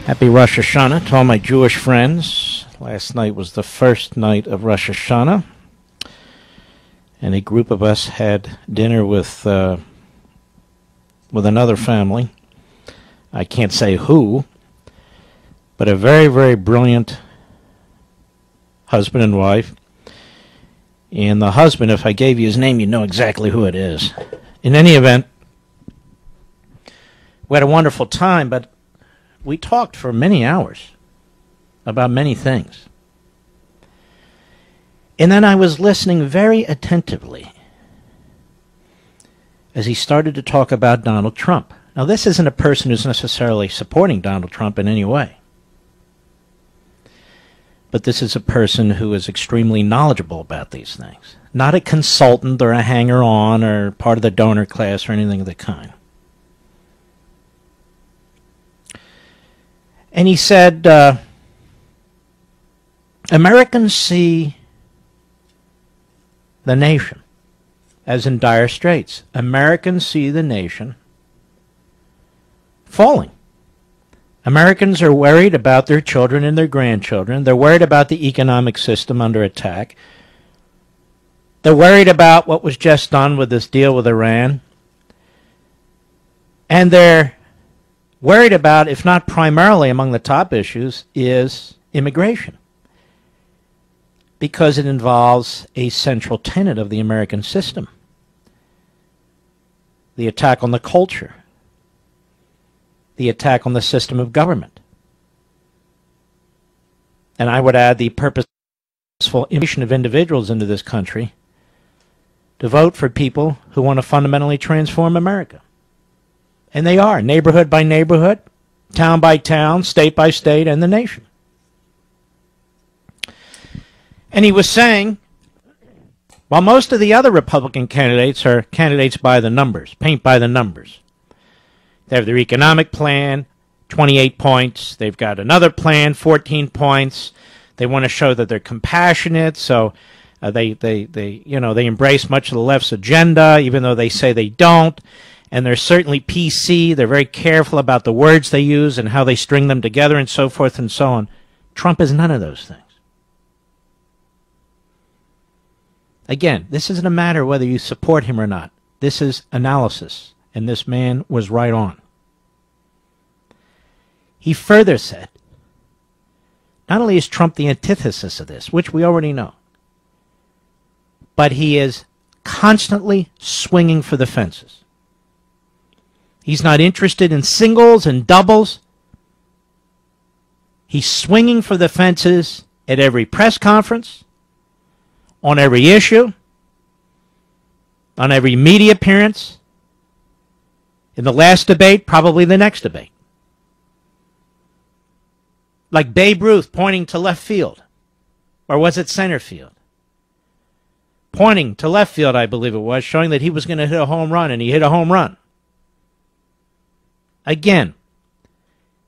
Happy Rosh Hashanah to all my Jewish friends. Last night was the first night of Rosh Hashanah, and a group of us had dinner with another family. I can't say who, but a very, very brilliant husband and wife. And the husband, if I gave you his name, you'd know exactly who it is. In any event, we had a wonderful time, but we talked for many hours about many things. And then I was listening very attentively as he started to talk about Donald Trump. Now, this isn't a person who's necessarily supporting Donald Trump in any way. But this is a person who is extremely knowledgeable about these things. Not a consultant or a hanger-on or part of the donor class or anything of the kind. And he said, Americans see the nation as in dire straits. Americans see the nation falling. Americans are worried about their children and their grandchildren. They're worried about the economic system under attack. They're worried about what was just done with this deal with Iran. And they're worried about, if not primarily among the top issues, is immigration. Because it involves a central tenet of the American system. The attack on the culture. The attack on the system of government. And I would add the purposeful invitation of individuals into this country to vote for people who want to fundamentally transform America. And they are, neighborhood by neighborhood, town by town, state by state, and the nation. And he was saying, while most of the other Republican candidates are candidates by the numbers, paint by the numbers. They have their economic plan, 28 points. They've got another plan, 14 points. They want to show that they're compassionate, so they embrace much of the left's agenda, even though they say they don't. And they're certainly PC. They're very careful about the words they use and how they string them together and so forth and so on. Trump is none of those things. Again, this isn't a matter whether you support him or not. This is analysis, and this man was right on. He further said, not only is Trump the antithesis of this, which we already know, but he is constantly swinging for the fences. He's not interested in singles and doubles. He's swinging for the fences at every press conference, on every issue, on every media appearance, in the last debate, probably the next debate. Like Babe Ruth pointing to left field, or was it center field? Pointing to left field, I believe it was, showing that he was going to hit a home run, and he hit a home run. Again,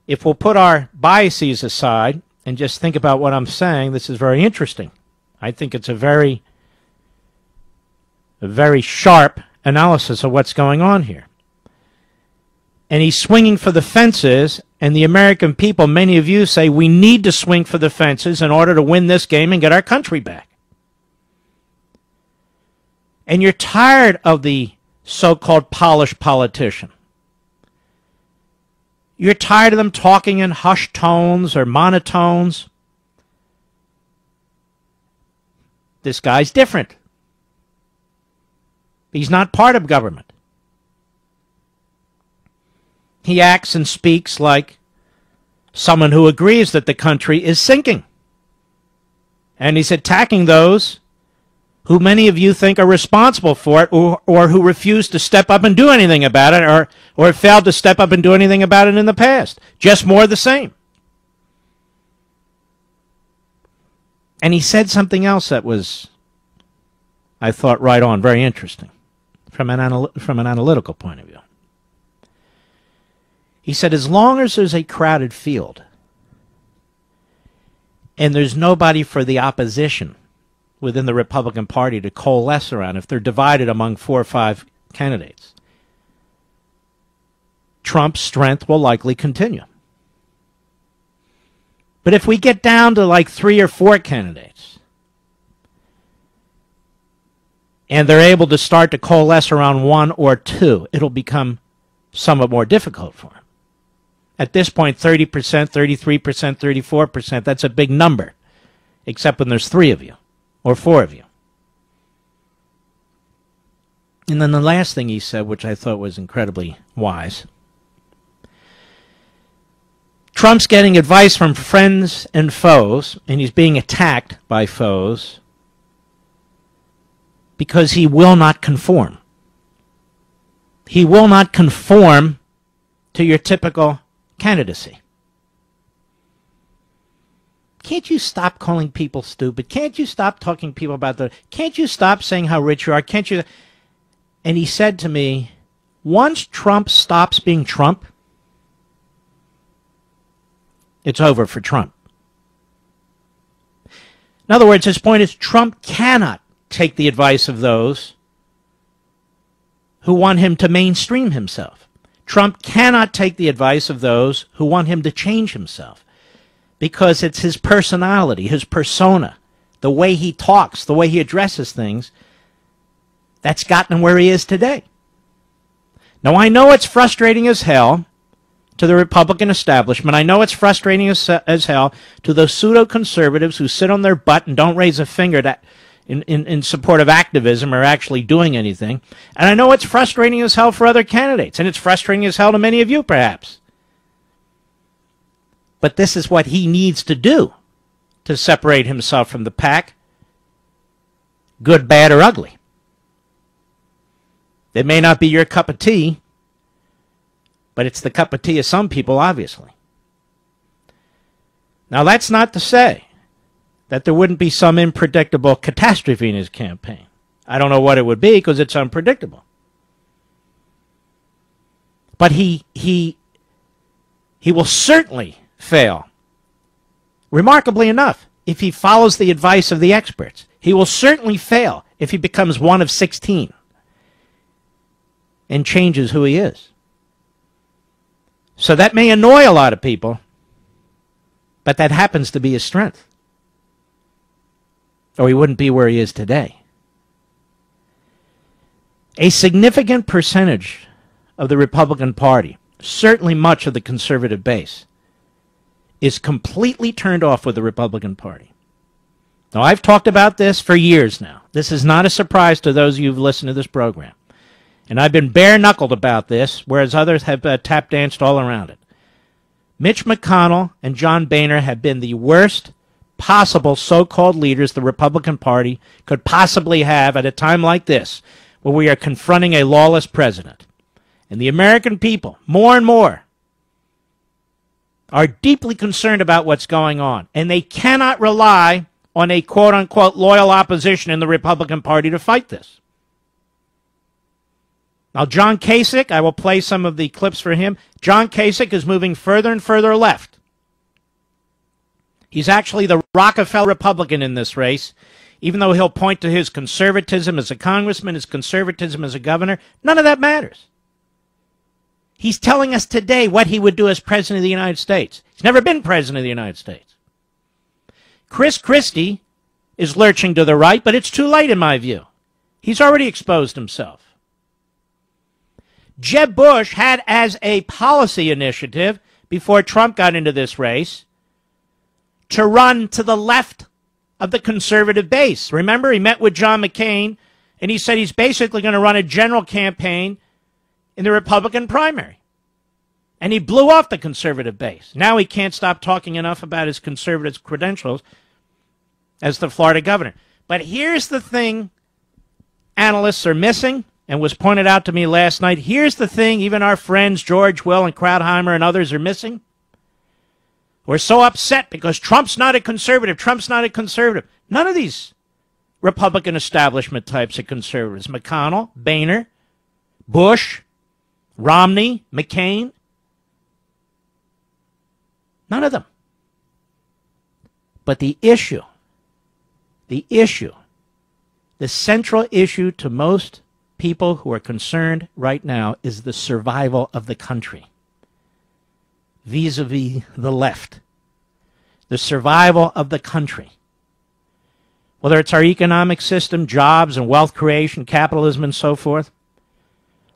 if we'll put our biases aside and just think about what I'm saying, this is very interesting. I think it's a very sharp analysis of what's going on here. And he's swinging for the fences, and the American people, many of you say, we need to swing for the fences in order to win this game and get our country back. And you're tired of the so-called polished politician. You're tired of them talking in hushed tones or monotones. This guy's different. He's not part of government. He acts and speaks like someone who agrees that the country is sinking. And he's attacking those who many of you think are responsible for it, or who refuse to step up and do anything about it, or have failed to step up and do anything about it in the past. Just more of the same. And he said something else that was, I thought, right on, very interesting, from an analytical point of view. He said, as long as there's a crowded field, and there's nobody for the opposition within the Republican Party to coalesce around, if they're divided among 4 or 5 candidates, Trump's strength will likely continue. But if we get down to like 3 or 4 candidates, and they're able to start to coalesce around 1 or 2, it'll become somewhat more difficult for them. At this point, 30%, 33%, 34%, that's a big number, except when there's 3 of you or 4 of you. And then the last thing he said, which I thought was incredibly wise, Trump's getting advice from friends and foes, and he's being attacked by foes because he will not conform. He will not conform to your typical candidacy. Can't you stop calling people stupid? Can't you stop talking to people about can't you stop saying how rich you are? Can't you? And he said to me, once Trump stops being Trump, it's over for Trump. In other words, his point is Trump cannot take the advice of those who want him to mainstream himself. Trump cannot take the advice of those who want him to change himself, because it's his personality, his persona, the way he talks, the way he addresses things, that's gotten him where he is today. Now, I know it's frustrating as hell to the Republican establishment. I know it's frustrating as hell to those pseudo-conservatives who sit on their butt and don't raise a finger in support of activism or actually doing anything. And I know it's frustrating as hell for other candidates, and it's frustrating as hell to many of you, perhaps. But this is what he needs to do to separate himself from the pack, good, bad, or ugly. It may not be your cup of tea, but it's the cup of tea of some people, obviously. Now, that's not to say that there wouldn't be some unpredictable catastrophe in his campaign. I don't know what it would be because it's unpredictable. But he will certainly fail. Remarkably enough, if he follows the advice of the experts, he will certainly fail if he becomes one of 16 and changes who he is. So that may annoy a lot of people, but that happens to be his strength. Or he wouldn't be where he is today. A significant percentage of the Republican Party, certainly much of the conservative base, is completely turned off with the Republican Party. Now, I've talked about this for years now. This is not a surprise to those of you who've listened to this program. And I've been bare-knuckled about this, whereas others have tap-danced all around it. Mitch McConnell and John Boehner have been the worst possible so-called leaders the Republican Party could possibly have at a time like this, where we are confronting a lawless president. And the American people, more and more, are deeply concerned about what's going on. And they cannot rely on a quote-unquote loyal opposition in the Republican Party to fight this. Now, John Kasich, I will play some of the clips for him. John Kasich is moving further and further left. He's actually the Rockefeller Republican in this race, even though he'll point to his conservatism as a congressman, his conservatism as a governor. None of that matters. He's telling us today what he would do as president of the United States. He's never been president of the United States. Chris Christie is lurching to the right, but it's too late in my view. He's already exposed himself. Jeb Bush had as a policy initiative, before Trump got into this race, to run to the left of the conservative base. Remember, he met with John McCain, and he said he's basically going to run a general campaign in the Republican primary. And he blew off the conservative base. Now he can't stop talking enough about his conservative credentials as the Florida governor. But here's the thing analysts are missing, and was pointed out to me last night. Here's the thing even our friends George Will and Krauthammer and others are missing. We're so upset because Trump's not a conservative. Trump's not a conservative. None of these Republican establishment types are conservatives. McConnell, Boehner, Bush, Romney, McCain. None of them. But the central issue to most people who are concerned right now is the survival of the country vis-a-vis the left. the survival of the country. Whether it's our economic system, jobs and wealth creation, capitalism and so forth,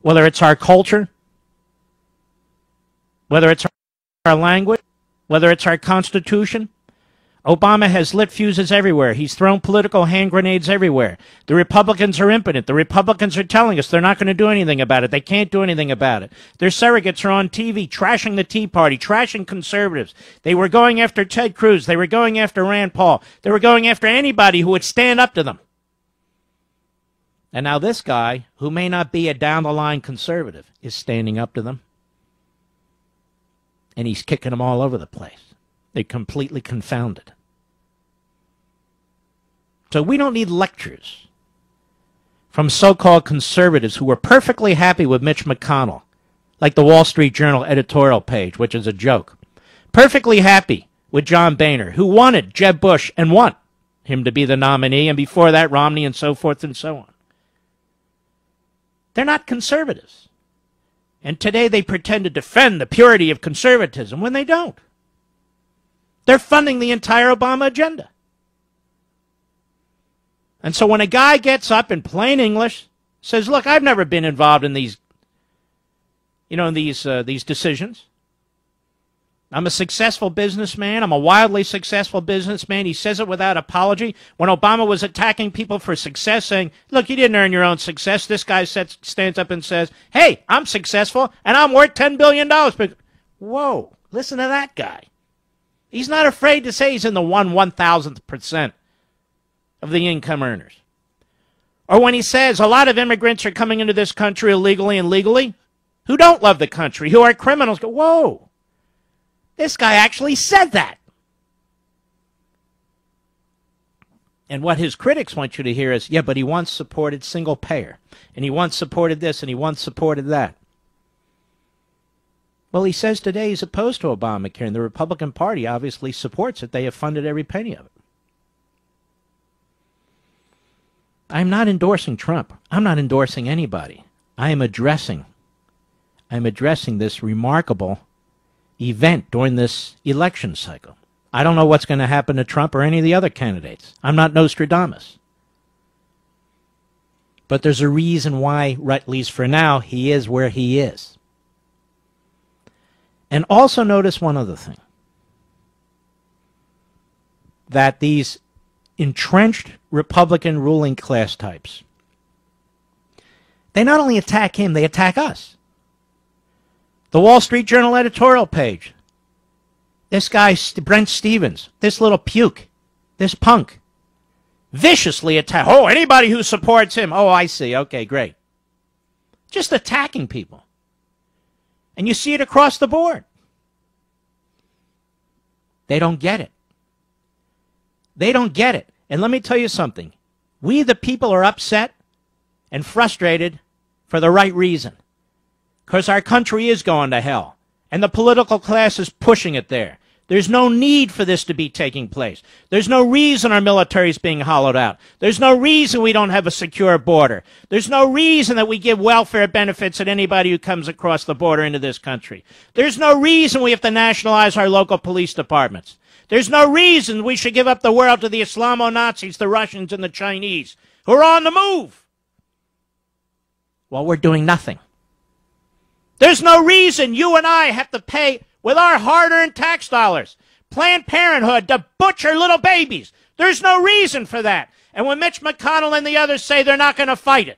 whether it's our culture, whether it's our language, whether it's our Constitution, Obama has lit fuses everywhere. He's thrown political hand grenades everywhere. The Republicans are impotent. The Republicans are telling us they're not going to do anything about it. They can't do anything about it. Their surrogates are on TV trashing the Tea Party, trashing conservatives. They were going after Ted Cruz. They were going after Rand Paul. They were going after anybody who would stand up to them. And now this guy, who may not be a down-the-line conservative, is standing up to them. And he's kicking them all over the place. They're completely confounded. So we don't need lectures from so-called conservatives who were perfectly happy with Mitch McConnell, like the Wall Street Journal editorial page, which is a joke. Perfectly happy with John Boehner, who wanted Jeb Bush and want him to be the nominee, and before that Romney and so forth and so on. They're not conservatives. And today they pretend to defend the purity of conservatism when they don't. They're funding the entire Obama agenda. And so when a guy gets up in plain English, says, look, I've never been involved in these, these decisions. I'm a successful businessman. I'm a wildly successful businessman. He says it without apology. When Obama was attacking people for success, saying, look, you didn't earn your own success, this guy stands up and says, hey, I'm successful, and I'm worth $10 billion. But, whoa, listen to that guy. He's not afraid to say he's in the 1/1000th percent of the income earners. Or when he says a lot of immigrants are coming into this country illegally and legally, who don't love the country, who are criminals, go, whoa, this guy actually said that. And what his critics want you to hear is, yeah, but he once supported single payer, and he once supported this, and he once supported that. Well, he says today he's opposed to Obamacare, and the Republican Party obviously supports it. They have funded every penny of it. I'm not endorsing Trump. I'm not endorsing anybody. I am addressing this remarkable event during this election cycle. I don't know what's going to happen to Trump or any of the other candidates. I'm not Nostradamus. But there's a reason why, right, at least for now, he is where he is. And also notice one other thing. That these entrenched Republican ruling class types, they not only attack him, they attack us. The Wall Street Journal editorial page. This guy, Brent Stevens, this little puke, this punk, viciously attack. Oh, anybody who supports him. Oh, I see. Okay, great. Just attacking people. And you see it across the board. They don't get it. They don't get it. And let me tell you something. We, the people, are upset and frustrated for the right reason. Because our country is going to hell. And the political class is pushing it there. There's no need for this to be taking place. There's no reason our military is being hollowed out. There's no reason we don't have a secure border. There's no reason that we give welfare benefits to anybody who comes across the border into this country. There's no reason we have to nationalize our local police departments. There's no reason we should give up the world to the Islamo-Nazis, the Russians, and the Chinese, who are on the move. Well, we're doing nothing. There's no reason you and I have to pay with our hard-earned tax dollars Planned Parenthood to butcher little babies. There's no reason for that. And when Mitch McConnell and the others say they're not going to fight it,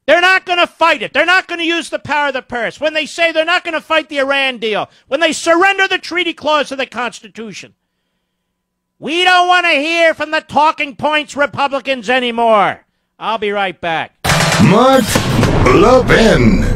they're not going to fight it. They're not going to use the power of the purse. When they say they're not going to fight the Iran deal, when they surrender the treaty clause of the Constitution, we don't want to hear from the talking points Republicans anymore. I'll be right back. Mark Levin.